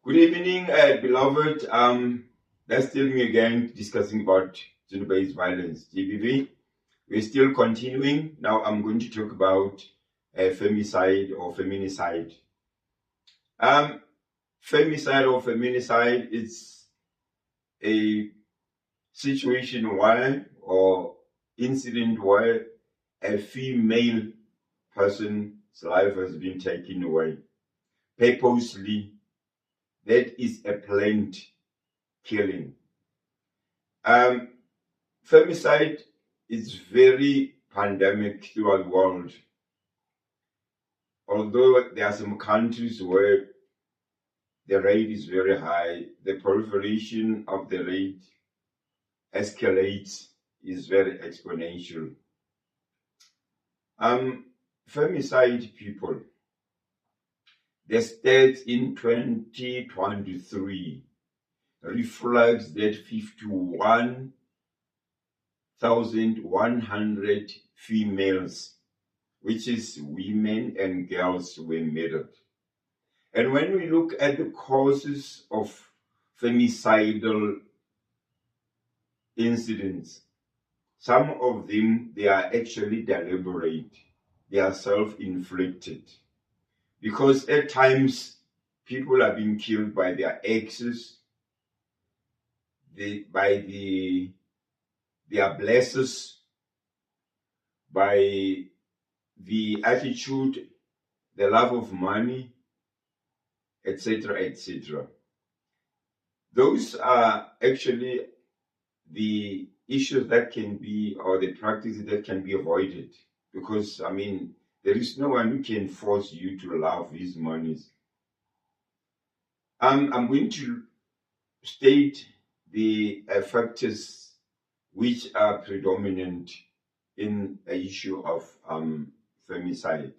Good evening, beloved. That's still me again discussing about gender-based violence, GBV. We're still continuing. Now I'm going to talk about femicide or feminicide. Um, Femicide or feminicide is a situation where or incident where a female person's life has been taken away purposely. That is a planned killing. Um, Femicide is very pandemic throughout the world. Although there are some countries where the rate is very high, the proliferation of the rate escalates is very exponential. Femicide people, the stats in 2023 reflects that 51,100 females, which is women and girls, were murdered. And when we look at the causes of femicidal incidents, some of them, they are actually deliberate. They are self-inflicted. Because at times, people are being killed by their exes, by their blessers, by the attitude, the love of money, etc., etc. Those are actually the issues that can be, or the practices that can be avoided. Because, there is no one who can force you to love these monies. I'm going to state the factors which are predominant in the issue of femicide.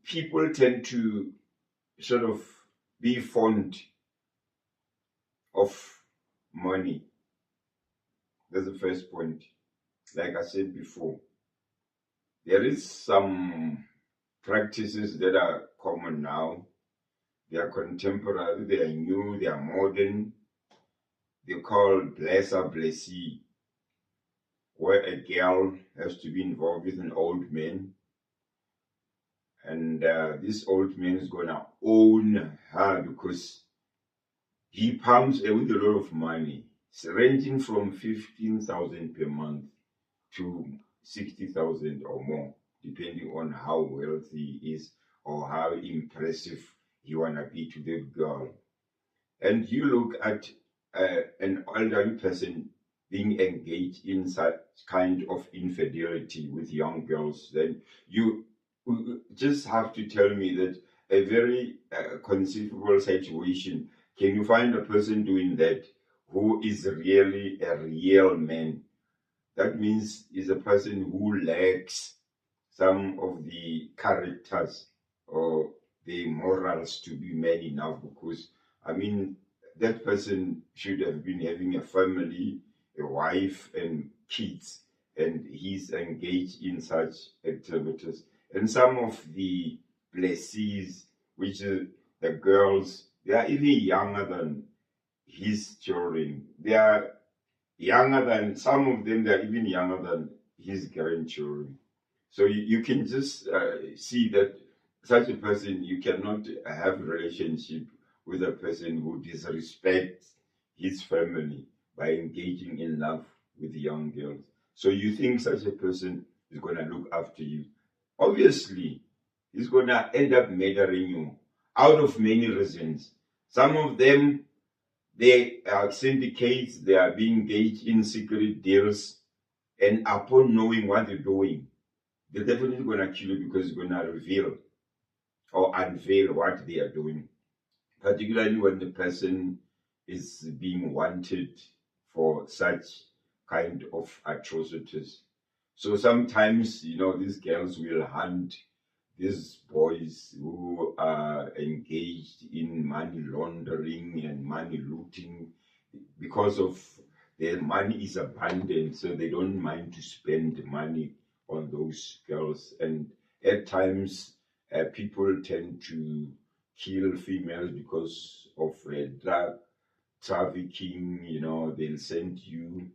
People tend to sort of be fond of money. That's the first point. Like I said before, there is some practices that are common now. They are contemporary, they are new, they are modern. They're called blesser blessee, where a girl has to be involved with an old man. And this old man is going to own her because he pumps her with a lot of money. It's ranging from 15,000 per month to 60,000 or more, depending on how wealthy he is or how impressive you want to be to the girl. And you look at an elderly person being engaged in such kind of infidelity with young girls, then you just have to tell me that a very conceivable situation. Can you find a person doing that who is really a real man? That means is a person who lacks some of the characters or the morals to be man enough, because that person should have been having a family, a wife and kids, and he's engaged in such activities. And some of the blessees, which are the girls, they are even younger than his children. They are younger than, some of them, they are even younger than his grandchildren. So you can just see that such a person, you cannot have a relationship with a person who disrespects his family by engaging in love with young girls. So you think such a person is going to look after you. Obviously, he's going to end up murdering you out of many reasons. Some of them, they are syndicates, they are being engaged in secret deals, and upon knowing what they're doing, they're definitely going to kill you because it's going to reveal or unveil what they are doing, particularly when the person is being wanted for such kind of atrocities. So sometimes, these girls will hunt these boys who are engaged in money laundering and money looting because of their money is abundant, so they don't mind to spend money on those girls. And at times, people tend to kill females because of drug trafficking. You know, they'll send you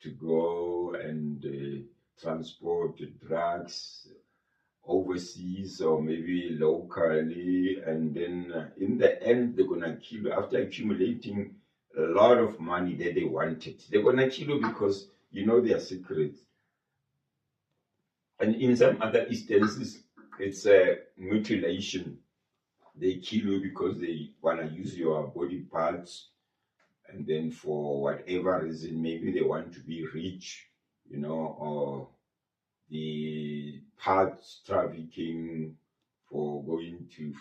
to go and transport drugs overseas or maybe locally, and then in the end they're gonna kill you after accumulating a lot of money that they wanted. They're gonna kill you because you know their secrets. And in some other instances, it's a mutilation. They kill you because they wanna use your body parts, and then for whatever reason, maybe they want to be rich, you know, or the parts trafficking for going to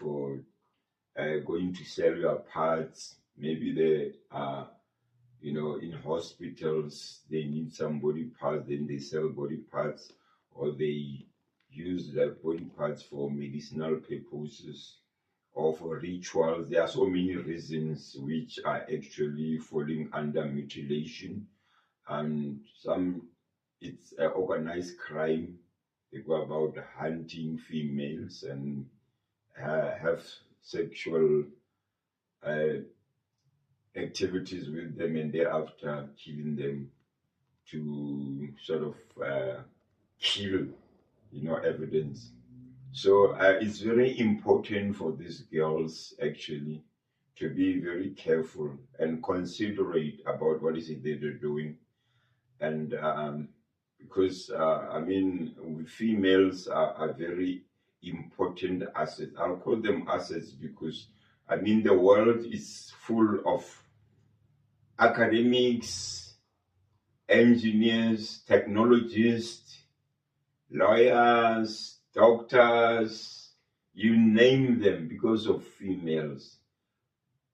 sell your parts. Maybe they are, you know, in hospitals, they need some body parts, then they sell body parts, or they use their body parts for medicinal purposes or for rituals. There are so many reasons which are actually falling under mutilation, and some it's an organized crime. They go about hunting females and have sexual uh, activities with them, and thereafter killing them to sort of kill, you know, evidence. So it's very important for these girls actually to be very careful and considerate about what is it that they're doing. And because I mean, females are very important assets. I'll call them assets because I mean the world is full of academics, engineers, technologists, lawyers, doctors, you name them, because of females.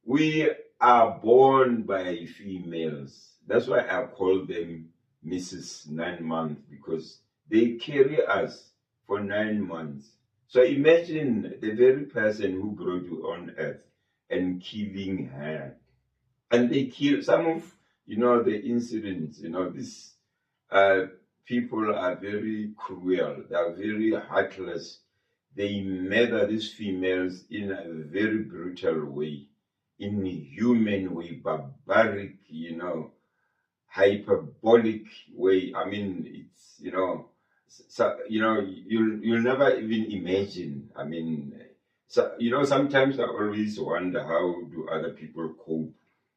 We are born by females. That's why I call them Mrs. 9 months, because they carry us for 9 months. So imagine the very person who brought you on earth and killing her. And they kill some of, you know, the incidents, you know, these people are very cruel, they are very heartless. They murder these females in a very brutal way, in a human way, barbaric, you know, hyperbolic way. I mean, it's, you know, so, you know, you'll never even imagine. I mean, so, you know, sometimes I always wonder how do other people cope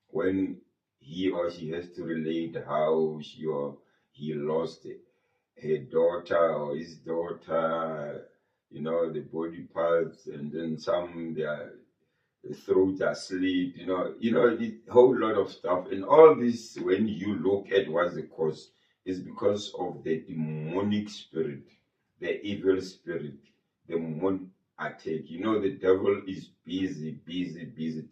when he or she has to relate how she or he lost her daughter or his daughter, you know, the body parts, and then some their throats are slit, you know, a whole lot of stuff. And all this, when you look at what's the cause, is because of the demonic spirit, the evil spirit, the demonic attack. You know, the devil is busy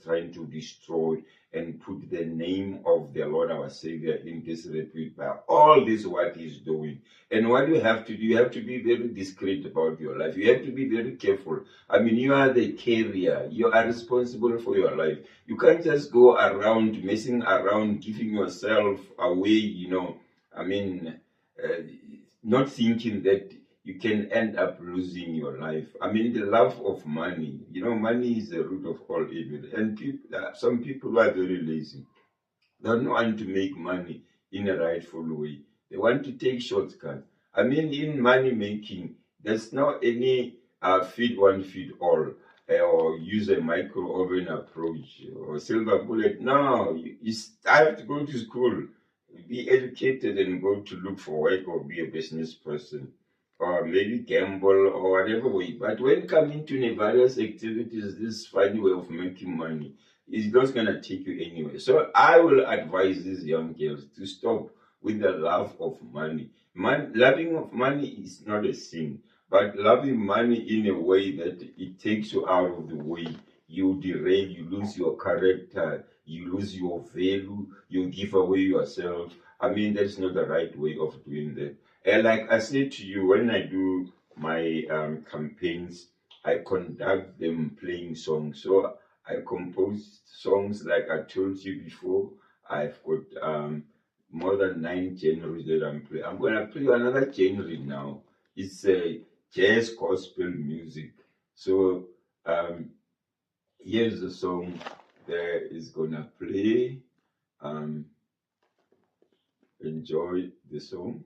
trying to destroy and put the name of the Lord our Savior in disrepute by all this what he's doing. And what you have to do, you have to be very discreet about your life. You have to be very careful. I mean, you are the carrier. You are responsible for your life. You can't just go around messing around, giving yourself away, you know. I mean, not thinking that you can end up losing your life. I mean, the love of money. You know, money is the root of all evil. And some people are very lazy. They don't want to make money in a rightful way. They want to take shortcuts. I mean, in money making, there's not any feed one, feed all, or use a micro oven approach or silver bullet. No, you have to go to school, be educated, and go to look for work or be a business person, or maybe gamble or whatever way. But when coming to nefarious activities, this funny way of making money is not going to take you anywhere. So I will advise these young girls to stop with the love of money. Loving of money is not a sin, but loving money in a way that it takes you out of the way. You derail, you lose your character, you lose your value, you give away yourself. I mean, that's not the right way of doing that. And like I said to you, when I do my campaigns, I conduct them playing songs. So I compose songs like I told you before. I've got more than 9 genres that I'm playing. I'm going to play another genre now. It's a jazz gospel music. So here's the song that is gonna play. Enjoy the song.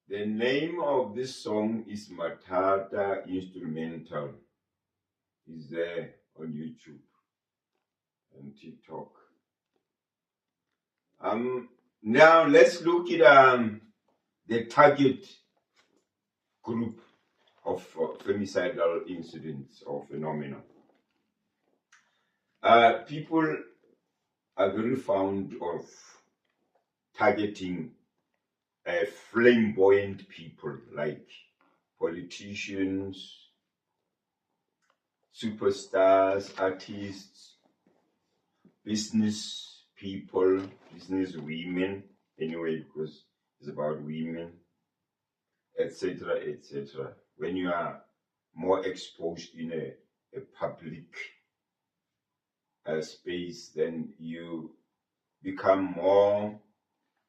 The name of this song is Matata Instrumental. Is there on YouTube and TikTok. Now let's look at the target group of femicidal incidents or phenomena. People are very fond of targeting flamboyant people like politicians, superstars, artists, business people, business women, anyway, because it's about women, etc., etc. When you are more exposed in a public space, then you become more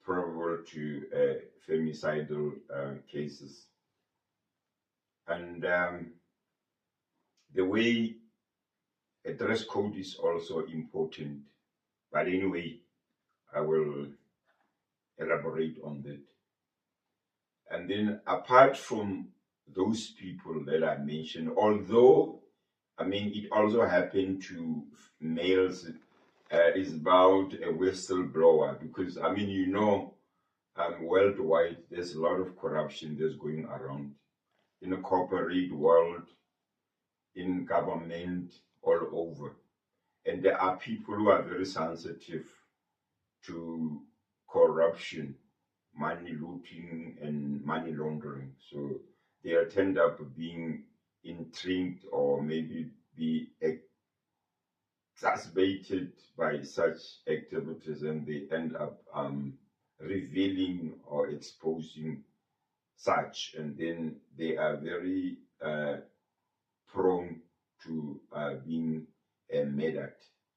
probable to femicidal cases. And the way a dress code is also important. But anyway, I will elaborate on that. And then apart from those people that I mentioned, although I mean it also happened to males, is about a whistleblower, because I mean worldwide there's a lot of corruption that's going around in the corporate world, in government, all over. And there are people who are very sensitive to corruption, money looting, and money laundering. So they tend up being intrigued or maybe be exacerbated by such activities, and they end up revealing or exposing such, and then they are very prone to being murdered.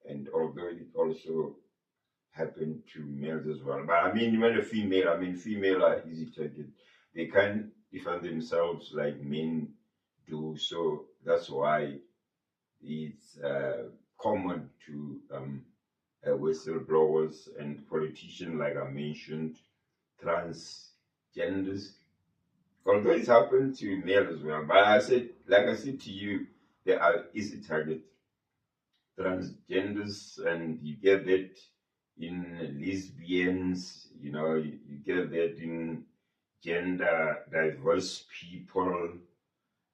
And although it also happened to males as well, but I mean, when female are easy target. They can't defend themselves like men do, so that's why it's common to whistleblowers and politicians, like I mentioned, transgenders. Although it's happened to male as well, but like I said to you, they are easy target. Transgenders, and you get that in lesbians, you get that in gender diverse people.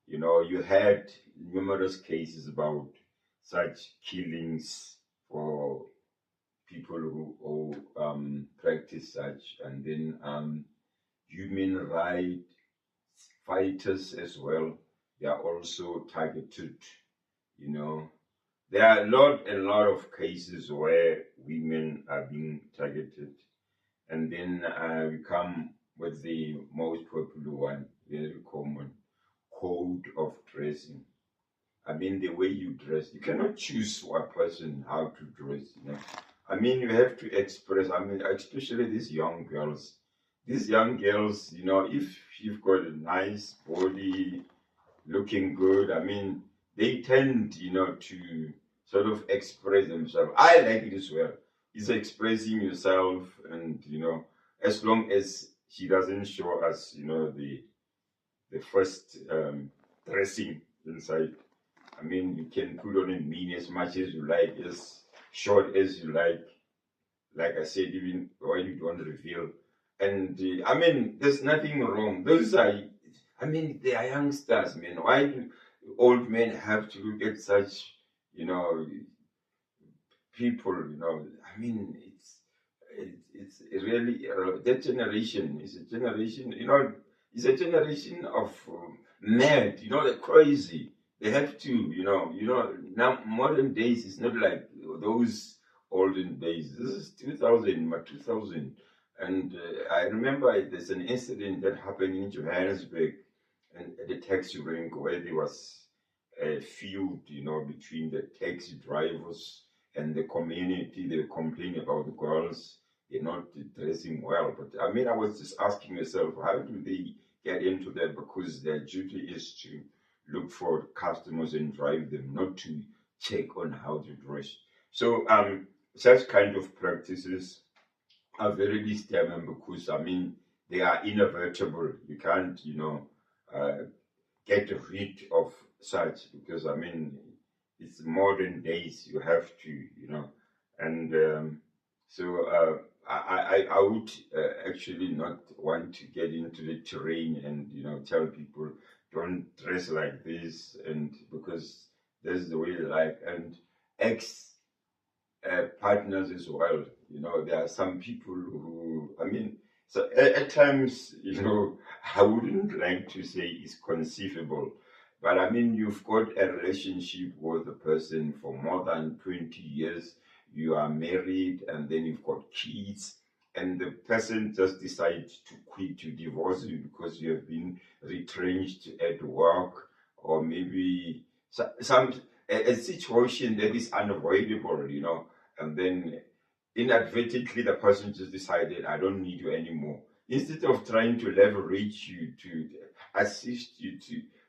You had numerous cases about such killings for people who practice such, and then human rights fighters as well. They are also targeted. There are a lot of cases where women are being targeted, and then we come with the most popular one, very common, code of dressing. I mean, the way you dress, you cannot choose for a person how to dress. I mean, you have to express. I mean, especially these young girls. These young girls, if you've got a nice body, looking good, I mean, they tend, to sort of express themselves. I like it as well. It's expressing yourself, and as long as she doesn't show us, the first dressing inside. I mean, you can put on a mini as much as you like, as short as you like. Like I said, even when you don't reveal. And I mean, there's nothing wrong. I mean, they are youngsters, man. Why do old men have to look at such, people? I mean, it's really that generation is a generation. It's a generation of mad. They're crazy. They have to, now modern days is not like those olden days. This is 2000, 2000. And I remember there's an incident that happened in Johannesburg, and at the taxi rank, where there was a feud, between the taxi drivers and the community. They were complaining about the girls, they're not dressing well. But I mean, I was just asking myself, how do they get into that? Because their duty is to look for customers and drive them, not to check on how to dress. So such kind of practices are very disturbing, because I mean, they are inevitable. You can't uh, get rid of such, because I mean, it's modern days. You have to, and so I would actually not want to get into the terrain and tell people don't dress like this, and because that's the way they like. And ex partners as well. There are some people who, I mean, So at times, I wouldn't like to say it's conceivable, but I mean, you've got a relationship with a person for more than 20 years, you are married, and then you've got kids, and the person just decides to quit, to divorce you because you have been retrenched at work, or maybe a situation that is unavoidable, and then inadvertently the person just decided, I don't need you anymore. Instead of trying to leverage you, to assist you,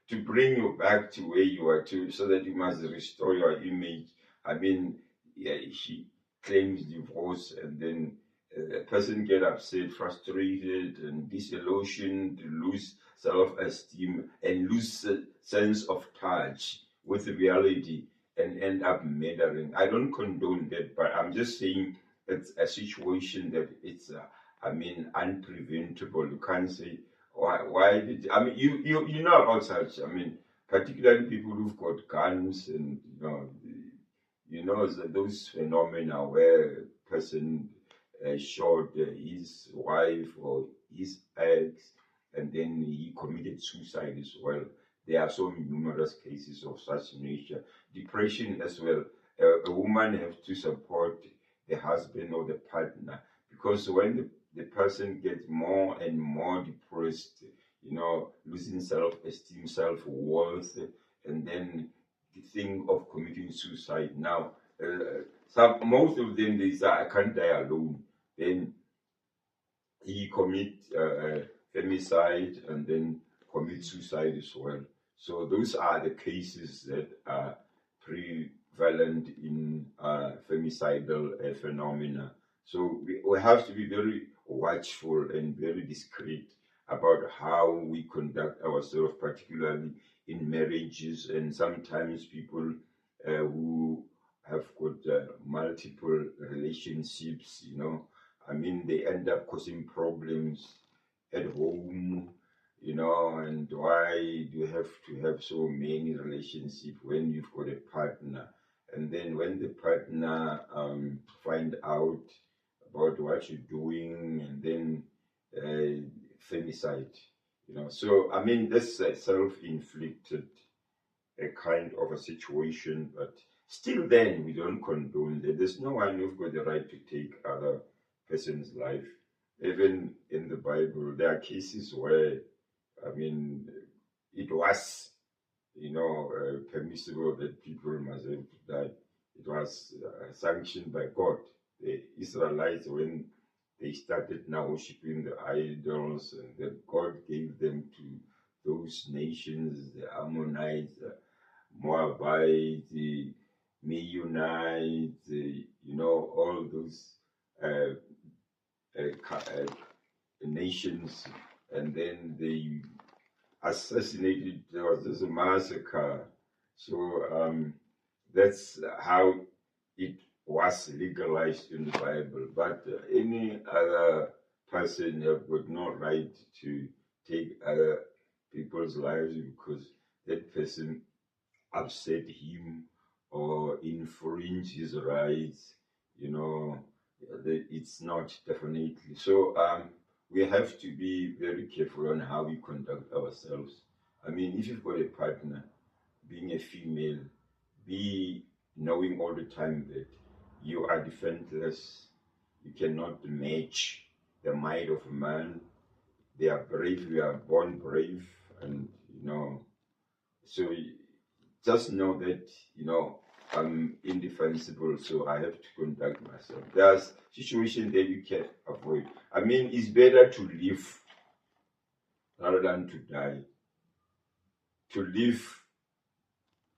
to bring you back to where you are, to so that you must restore your image. I mean, yeah, she claims divorce, and then a person get upset, frustrated, and disillusioned, lose self-esteem, and lose sense of touch with reality, and end up murdering. I don't condone that, but I'm just saying it's a situation that it's, I mean, unpreventable. You can't say why did I mean you know about such. I mean, particularly people who've got guns, and those phenomena where a person shot his wife or his ex, and then he committed suicide as well. There are so numerous cases of such nature. Depression as well. A woman has to support the husband or the partner, because when the person gets more and more depressed, losing self-esteem, self-worth, and then think of committing suicide. Now, most of them, they say, I can't die alone. Then he commit femicide, and then commit suicide as well. So those are the cases that are prevalent in femicidal phenomena. So we have to be very watchful and very discreet about how we conduct ourselves, particularly in marriages. And sometimes people who have got multiple relationships, I mean, they end up causing problems at home, and why do you have to have so many relationships when you've got a partner? And then when the partner find out about what you're doing, and then femicide, So, I mean, that's a self-inflicted a kind of a situation, but still then we don't condone that. There's no one who's got the right to take other person's life. Even in the Bible, there are cases where, I mean, it was, permissible that people must have to die. It was sanctioned by God. The Israelites, when they started now worshiping the idols, and that God gave them to those nations, the Ammonites, Moabite, the Meunite, all those uh, nations, and then they assassinated. There was this massacre. So that's how it was legalized in the Bible. But any other person have got no right to take other people's lives, because that person upset him or infringe his rights, it's not definitely. So we have to be very careful on how we conduct ourselves. I mean, if you've got a partner, being a female, be knowing all the time that you are defenseless, you cannot match the might of a man. They are brave, we are born brave, and so just know that I'm indefensible, so I have to conduct myself. There's situations that you can avoid. I mean, it's better to live rather than to die. To live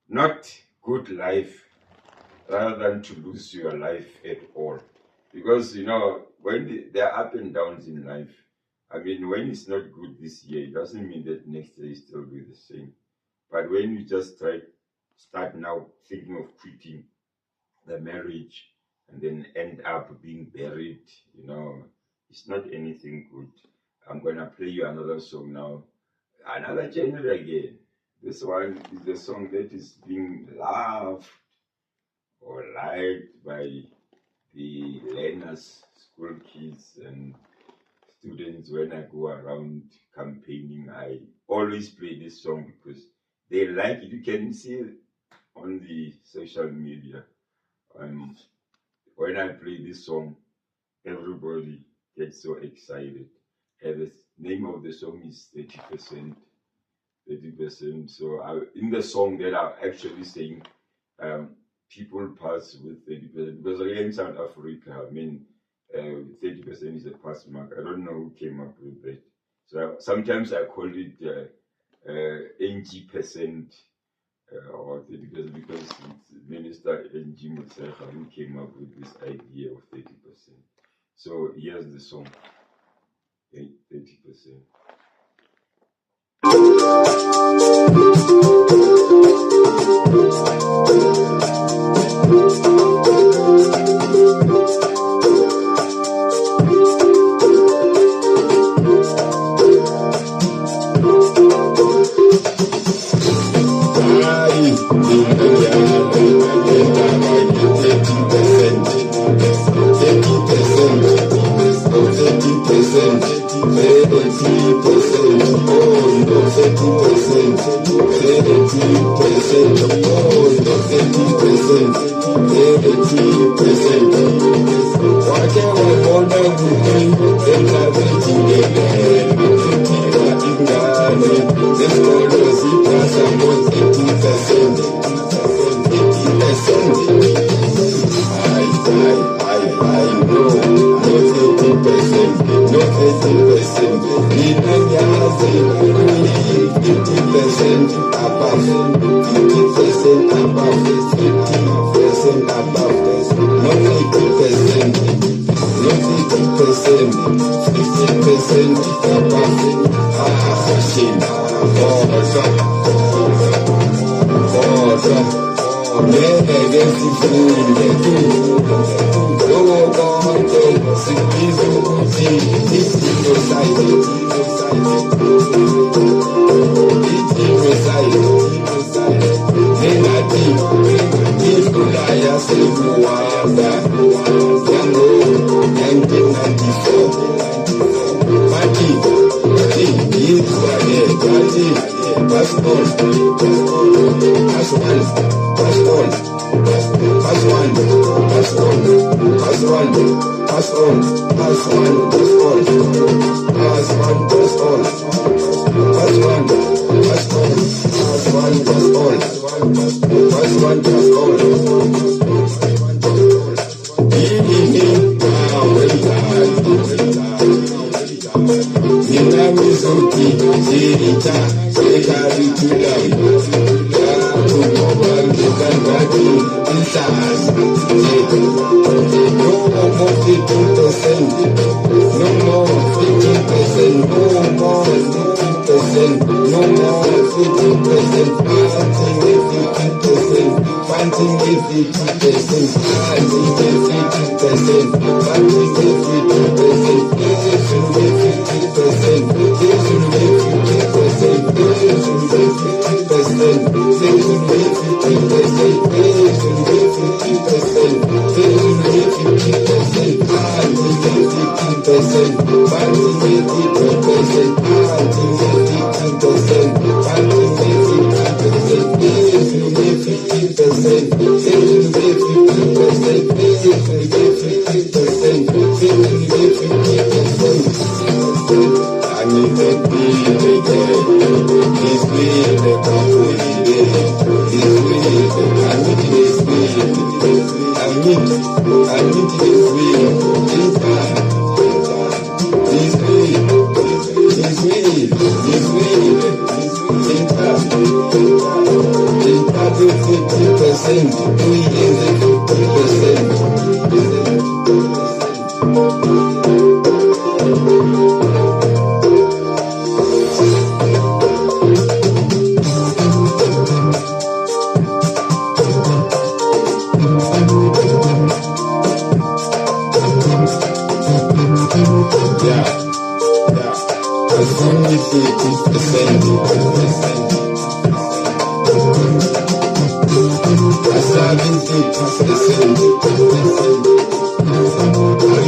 not good life rather than to lose your life at all. Because when there are up and downs in life, I mean, when it's not good this year, it doesn't mean that next year is still be the same. But when you just start now thinking of quitting the marriage, and then end up being buried, it's not anything good. I'm gonna play you another song now, another genre again. This one is the song that is being loved or liked by the learners, school kids, and students, when I go around campaigning, I always play this song because they like it. You can see it on the social media. When I play this song, everybody gets so excited. And the name of the song is 30%. 30%. So in the song that I'm actually saying, people pass with 30%, because again in South Africa, 30% is a pass mark. I don't know who came up with that. So sometimes I call it NG%, or 30%, because it's Minister NG Mutsecha who came up with this idea of 30%. So here's the song, 30%.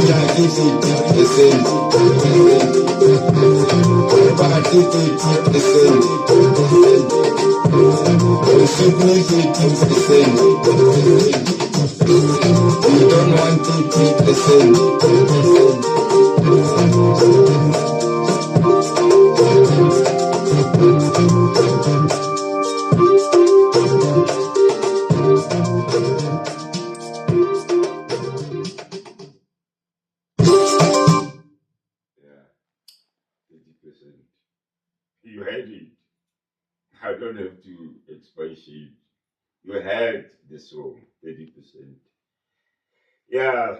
I You don't want to keep the same. Yeah, 30%. You had it. I don't have to expatiate. You had the song, 30%. Yeah,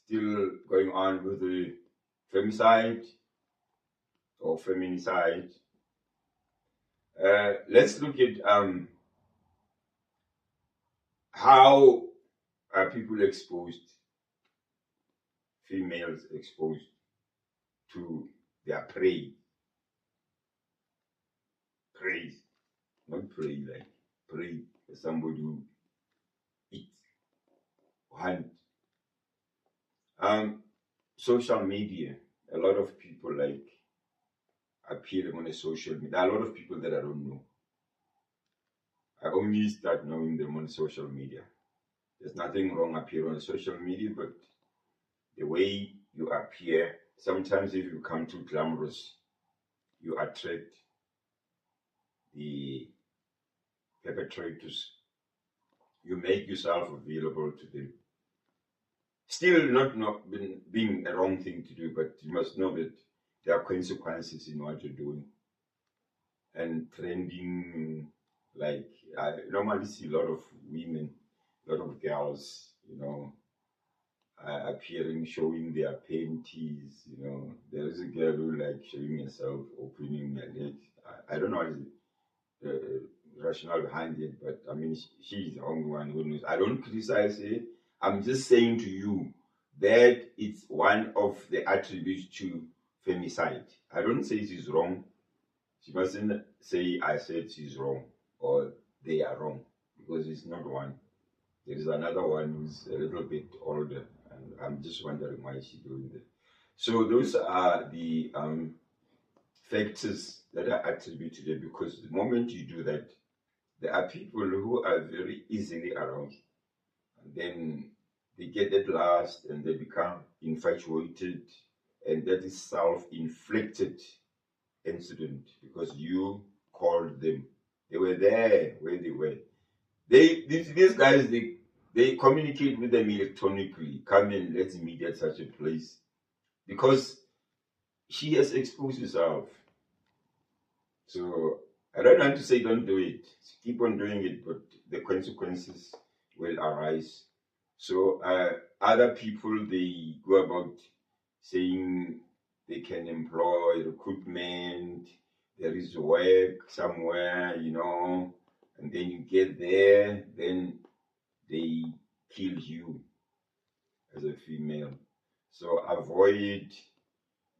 still going on with the femicide or feminicide. Let's look at how are people exposed, females exposed to their prey. Prey, not prey like prey, somebody who eats, hunt. Social media. A lot of people like appearing on a social media. There are a lot of people that I don't know. I only start knowing them on social media. There's nothing wrong appearing on social media, but the way you appear, sometimes if you become too glamorous, you attract the perpetrators. You make yourself available to them. Still not being a wrong thing to do, but you must know that there are consequences in what you're doing. And trending, like I normally see a lot of women, a lot of girls, appearing, showing their panties. There is a girl who like showing herself, opening her leg. I don't know the rationale behind it, but I mean, she's the only one who knows. I don't criticize her. I'm just saying to you that it's one of the attributes to femicide. I don't say she's wrong. She mustn't say I said she's wrong or they are wrong, because it's not one. There is another one who's a little bit older, and I'm just wondering why she's doing that. So those are the factors that are attributed to it, because the moment you do that, there are people who are very easily aroused, and then they get at last and they become infatuated, and that is self-inflicted incident because you called them. They were there where they were. These guys they communicate with them electronically. Come in, let's meet at such a place, because she has exposed herself. So I don't want to say don't do it. Keep on doing it, but the consequences will arise. So other people, they go about saying they can employ recruitment, there is work somewhere, and then you get there, then they kill you as a female. So avoid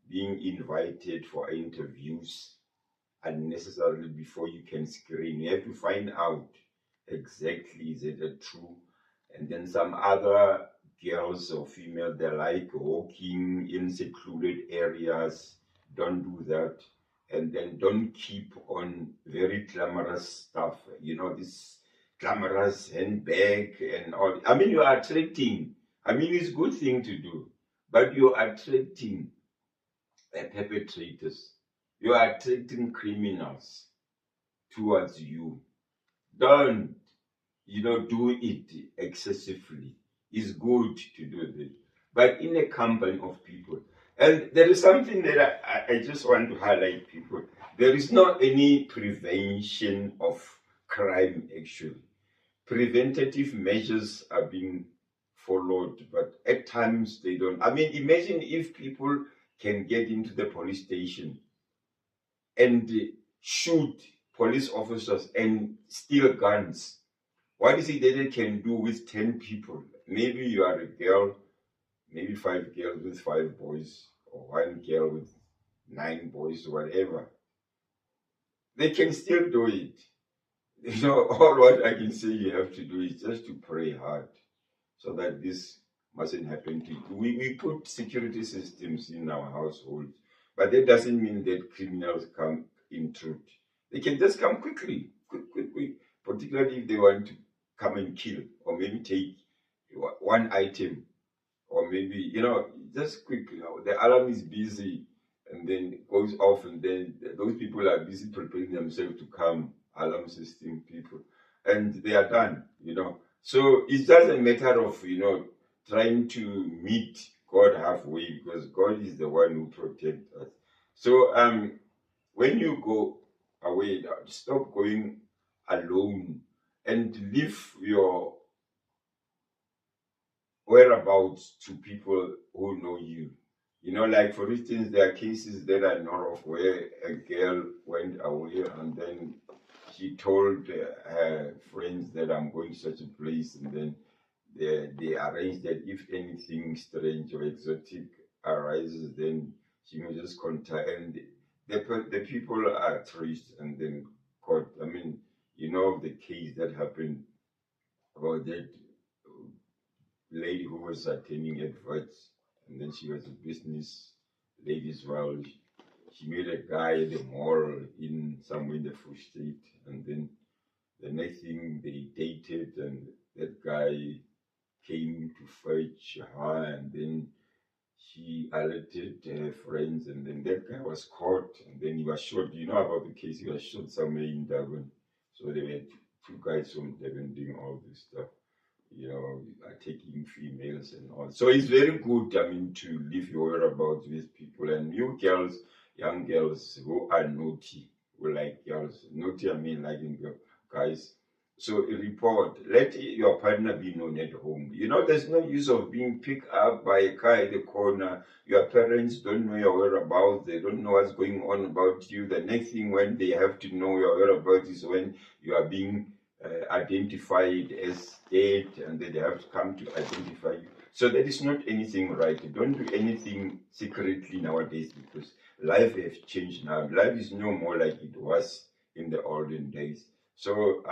being invited for interviews unnecessarily before you can screen. You have to find out exactly is it a true. And then some other girls or females, they like walking in secluded areas. Don't do that. And then don't keep on very glamorous stuff. This glamorous handbag and all. I mean, you are attracting. I mean, it's a good thing to do, but you're attracting perpetrators. You are attracting criminals towards you. Don't, do it excessively. It's good to do this, but in a company of people. And there is something that I just want to highlight, people. There is not any prevention of crime, actually. Preventative measures are being followed, but at times they don't. I mean, imagine if people can get into the police station and shoot police officers and steal guns. What is it that they can do with 10 people? Maybe you are a girl, maybe 5 girls with 5 boys, or 1 girl with 9 boys, whatever. They can still do it. All what I can say you have to do is just to pray hard so that this mustn't happen to you. We put security systems in our households, but that doesn't mean that criminals come intrude. They can just come quickly, quick, particularly if they want to come and kill or maybe take one item, or maybe, just quickly. The alarm is busy and then it goes off, and then those people are busy preparing themselves to come, alarm system people, and they are done. So it's just a matter of, trying to meet God halfway, because God is the one who protects us. So when you go away, stop going alone and leave your whereabouts to people who know you. Like for instance, there are cases that I know of where a girl went away and then she told her friends that I'm going to such a place, and then they arranged that if anything strange or exotic arises, then she may just contact, and the people are traced and then caught. I mean, the case that happened about that lady who was attending adverts, and then she was a business lady as well. She met a guy at the mall in somewhere in the Free State, and then the next thing they dated, and that guy came to fetch her, and then she alerted her friends, and then that guy was caught, and then he was shot. You know about the case? He was shot somewhere in Durban. So they were two guys from Durban doing all this stuff, taking females and all. So it's very good, to leave your whereabouts with people. And you girls, young girls who are naughty, who like girls, naughty, liking guys. So report, let your partner be known at home. There's no use of being picked up by a car at the corner. Your parents don't know your whereabouts. They don't know what's going on about you. The next thing when they have to know your whereabouts is when you are being identified as dead, and then they have to come to identify you. So that is not anything right. Don't do anything secretly nowadays, because life has changed now. Life is no more like it was in the olden days. So,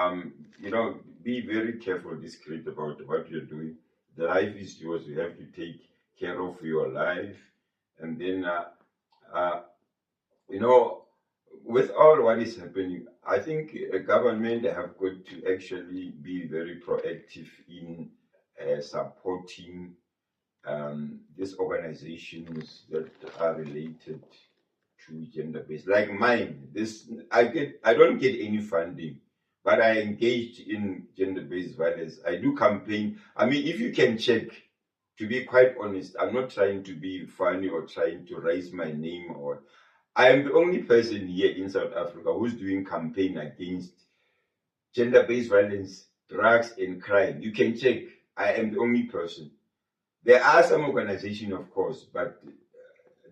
be very careful, discreet about what you're doing. The life is yours. You have to take care of your life. And then, with all what is happening, I think a government have got to actually be very proactive in supporting these organizations that are related to gender-based. Like mine, I don't get any funding, but I engaged in gender-based violence. I do campaign. If you can check, to be quite honest, I'm not trying to be funny or trying to raise my name, or I am the only person here in South Africa who's doing campaign against gender-based violence, drugs, and crime. You can check. I am the only person. There are some organizations, of course, but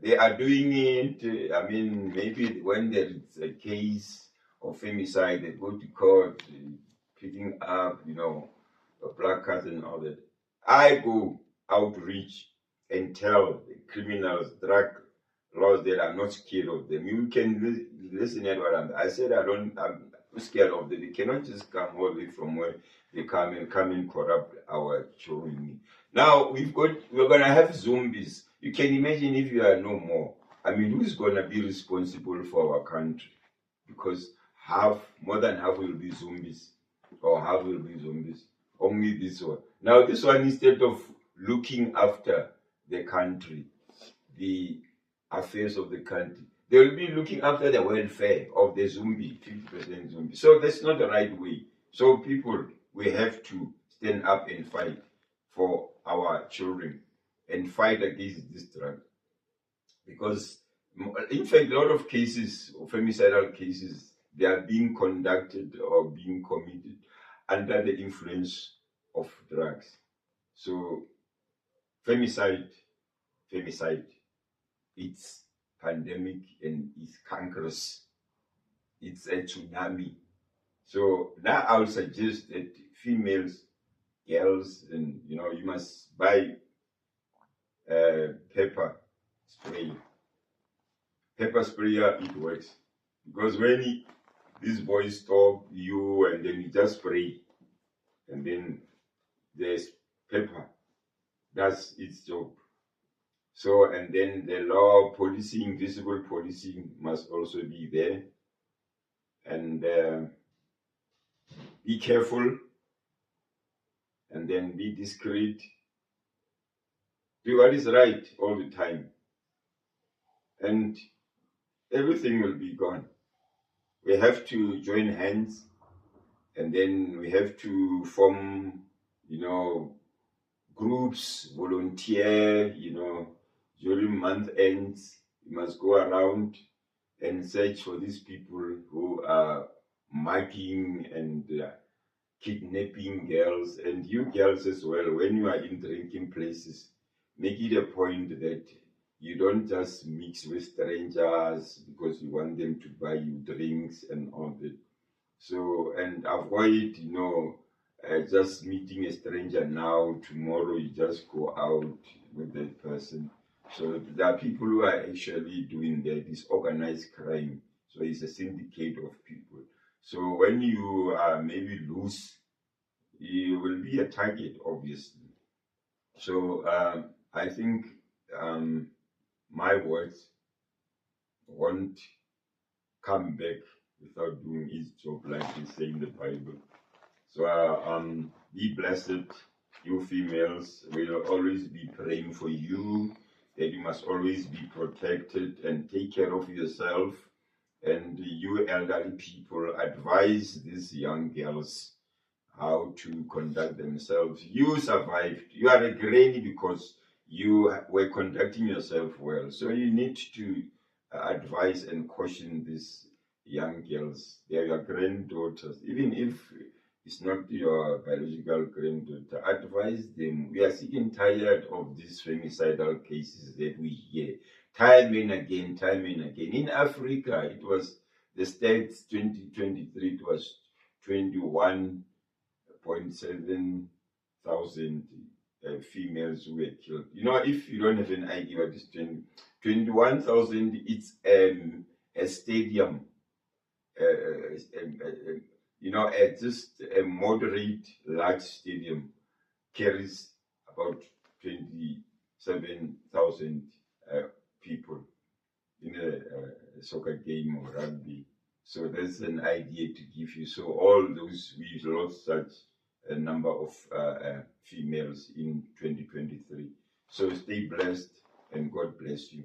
they are doing it. Maybe when there is a case of femicide, they go to court, picking up, placards and all that. I go outreach and tell the criminals, drug laws, that I'm not scared of them. You can listen at what I said. I'm scared of them. They cannot just come all the way from where they come and corrupt our children. Now we're gonna have zombies. You can imagine if you are no more. Who's gonna be responsible for our country? Because more than half will be zombies, or half will be zombies. Only this one. Now this one, instead of looking after the country, the affairs of the country, they will be looking after the welfare of the zombie, 50% zombie. So that's not the right way. So people, we have to stand up and fight for our children and fight against this drug. Because, in fact, a lot of cases, femicidal cases, they are being conducted or being committed under the influence of drugs. So, femicide, it's pandemic and it's cancerous. It's a tsunami. So now I would suggest that females, girls, and you must buy pepper spray. Pepper sprayer, it works, because when these boys stop you, and then you just spray, and then there's pepper. does its job. So, and then the law policing, visible policing must also be there. And be careful, and then be discreet. Do what is right all the time, and everything will be gone. We have to join hands, and then we have to form, groups, volunteer, during month ends. You must go around and search for these people who are mugging and kidnapping girls, and you girls as well. When you are in drinking places, make it a point that you don't just mix with strangers because you want them to buy you drinks and all that. So, and avoid, just meeting a stranger now, tomorrow you just go out with that person. So there are people who are actually doing that. It's organized crime. So it's a syndicate of people. So when you maybe lose, you will be a target, obviously. So I think my words won't come back without doing its job, like they say in the Bible. So be blessed, you females. We'll always be praying for you, that you must always be protected and take care of yourself. And you elderly people, advise these young girls how to conduct themselves. You survived. You are a granny because you were conducting yourself well. So you need to advise and caution these young girls. They are your granddaughters. Even if it's not your biological granddaughter, advise them. We are sick and tired of these femicidal cases that we hear time and again, time and again. In Africa, it was the stats 2023, it was 21.7 thousand females who were killed. If you don't have an idea what is 21,000, it's a stadium, just a moderate large stadium carries about 27,000 people in a soccer game or rugby. So that's an idea to give you. So all those, we lost such a number of females in 2023. So stay blessed and God bless you.